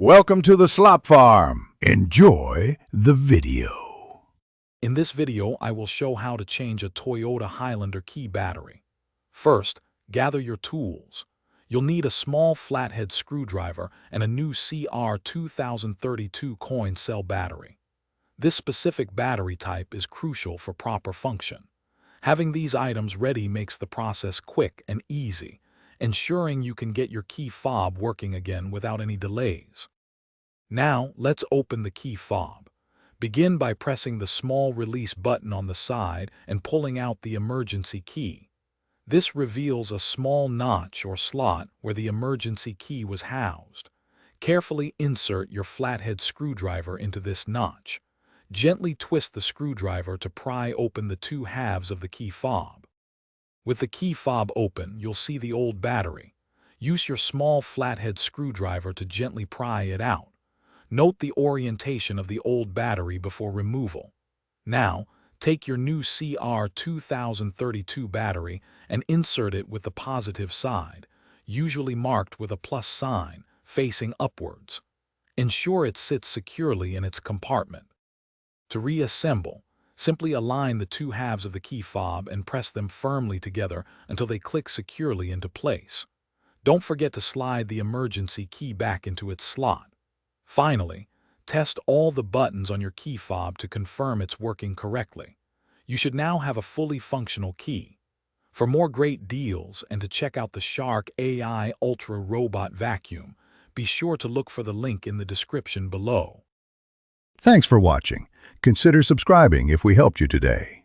Welcome to the Slop Farm. Enjoy the video. In this video, I will show how to change a Toyota Highlander key battery. First, gather your tools. You'll need a small flathead screwdriver and a new CR2032 coin cell battery. This specific battery type is crucial for proper function. Having these items ready makes the process quick and easy, ensuring you can get your key fob working again without any delays. Now, let's open the key fob. Begin by pressing the small release button on the side and pulling out the emergency key. This reveals a small notch or slot where the emergency key was housed. Carefully insert your flathead screwdriver into this notch. Gently twist the screwdriver to pry open the two halves of the key fob. With the key fob open, you'll see the old battery. Use your small flathead screwdriver to gently pry it out. Note the orientation of the old battery before removal. Now, take your new CR2032 battery and insert it with the positive side, usually marked with a plus sign, facing upwards. Ensure it sits securely in its compartment. To reassemble, simply align the two halves of the key fob and press them firmly together until they click securely into place. Don't forget to slide the emergency key back into its slot. Finally, test all the buttons on your key fob to confirm it's working correctly. You should now have a fully functional key. For more great deals and to check out the Shark AI Ultra Robot Vacuum, be sure to look for the link in the description below. Thanks for watching. Consider subscribing if we helped you today.